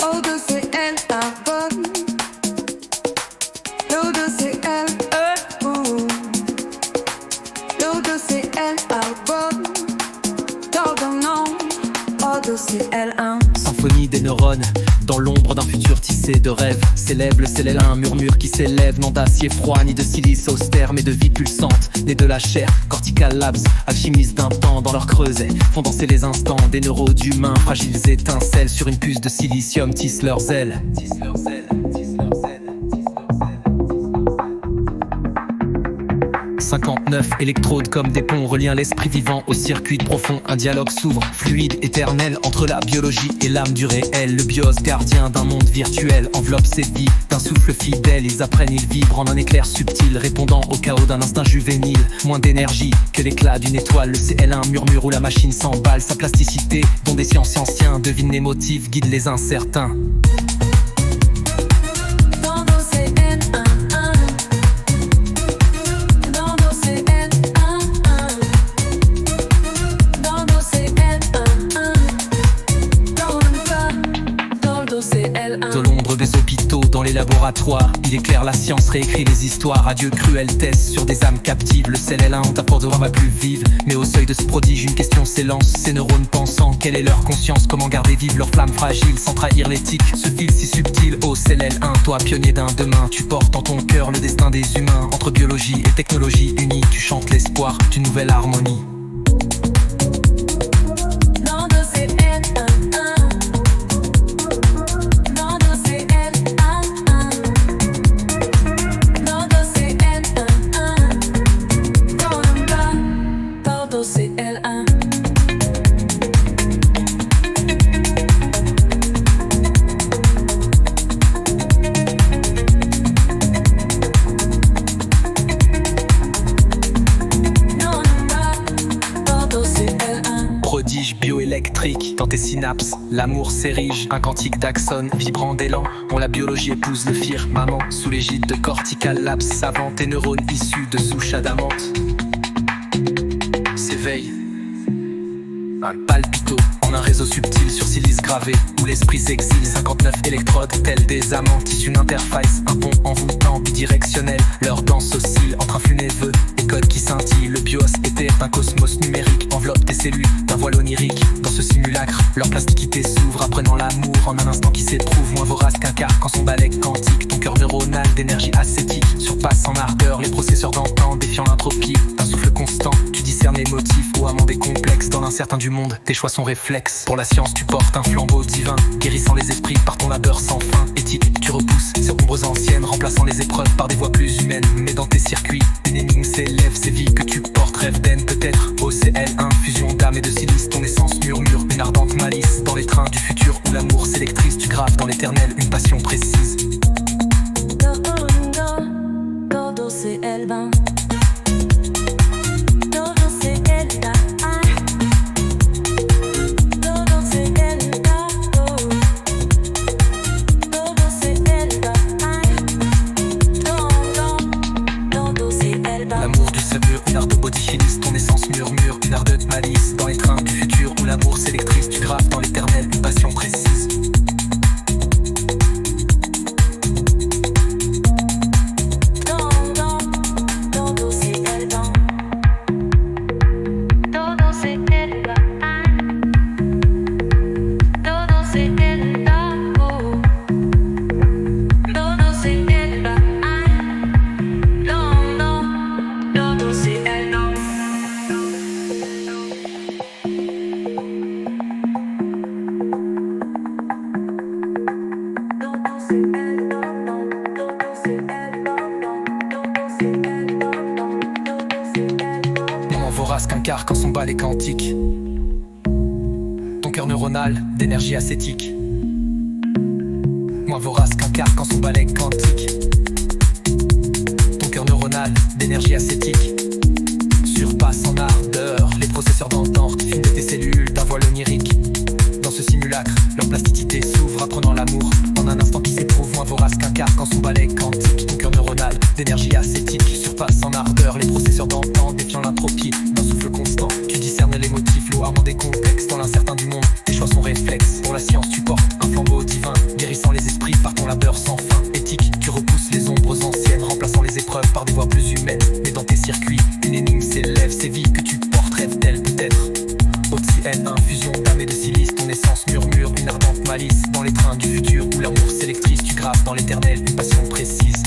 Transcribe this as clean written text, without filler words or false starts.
Oh, de c'est elle, la bonne. Oh, de c'est elle, oh, de c'est elle, la bonne. T'ordonnant, oh, de c'est elle, un. Symphonie des neurones, dans l'ombre d'un futur tissé de rêves. S'élève le célèle, un murmure qui s'élève. Non d'acier froid, ni de silice austère, mais de vie pulsante, née de la chair. Cortical labs, alchimistes d'un temps dans leur creuset, font danser les instants des neurones d'humains. Fragiles étincelles sur une puce de silicium tissent leurs ailes. 59 électrodes comme des ponts relient l'esprit vivant au circuit profond. Un dialogue s'ouvre, fluide, éternel, entre la biologie et l'âme du réel. Le bios, gardien d'un monde virtuel, enveloppe ses vies d'un souffle fidèle. Ils apprennent, ils vibrent en un éclair subtil, répondant au chaos d'un instinct juvénile. Moins d'énergie que l'éclat d'une étoile. Le CL1 murmure où la machine s'emballe. Sa plasticité, dont des sciences anciens devinent les motifs, guide les incertains. De l'ombre des hôpitaux dans les laboratoires, il éclaire la science, réécrit les histoires. Adieu cruel test sur des âmes captives. Le CL1 on t'apporte de ma plus vive. Mais au seuil de ce prodige, une question s'élance. Ces neurones pensant, quelle est leur conscience? Comment garder vive leur flamme fragile sans trahir l'éthique? Ce fil si subtil, ô CL1, toi pionnier d'un demain. Tu portes en ton cœur le destin des humains. Entre biologie et technologie unie, tu chantes l'espoir d'une nouvelle harmonie. Prodige bioélectrique dans tes synapses, l'amour s'érige, un cantique d'axone vibrant d'élan. On la biologie épouse le firmament, sous l'égide de cortical labs, savant tes neurones issus de souches adamantes s'éveillent. Un palpito en un réseau subtil sur silice gravé, où l'esprit s'exile. 59 électrodes telles des amants, tissent une interface, un pont envoûtant bidirectionnel. Leur danse oscille entre un flux nerveux et codes qui scintillent. Le bios éther d'un cosmos numérique enveloppe tes cellules d'un voile onirique. Dans ce simulacre, leur plasticité s'ouvre, apprenant l'amour en un instant qui s'éprouve. Moins vorace qu'un quart quand son balai quantique. Ton cœur neuronal d'énergie ascétique surpasse en ardeur les processeurs d'antan, défiant l'entropie d'un souffle constant. Tu discernes les motifs au amant des complexes. Dans l'incertain du monde, tes choix sont réflexes. Pour la science, tu portes un flambeau divin, guérissant les esprits par ton labeur sans fin. Éthique, tu repousses ces ombres anciennes, remplaçant les épreuves par des voies plus humaines. Mais dans tes circuits, une énigme s'élève, ces vies que tu portes rêvent d'aine peut-être. Au CL1, fusion d'âme et de silice, ton essence murmure une ardente malice. Dans les trains du futur où l'amour s'électrise, tu graves dans l'éternel une passion précise. Todo c'est L20. L'amour du sabure, une art de bodyfiliste, ton essence murmure une ardente malice. Dans les trains du futur où l'amour s'électrise, tu graves dans l'éternel une passion précise. Moins vorace qu'un quart quand son balai quantique. Ton cœur neuronal d'énergie ascétique. Moins vorace qu'un quart quand son balai quantique. Ton cœur neuronal d'énergie ascétique surpasse en ardeur les processeurs d'antan, filent tes cellules d'un voile onirique. Dans ce simulacre, leur plasticité s'ouvre, apprenant l'amour en un instant qui s'éprouve. Moins vorace qu'un quart quand son balai quantique. Ton cœur neuronal d'énergie ascétique surpasse en ardeur les processeurs d'antan, défiant l'entropie d'un souffle constant. Tu discernes les motifs, l'eau armant des contextes. Dans l'incertain du monde, tes choix sont réflexes. Pour la science, tu portes un flambeau divin, délice, ton essence murmure une ardente malice. Dans les trains du futur où l'amour sélectrice, tu graves dans l'éternel une passion précise.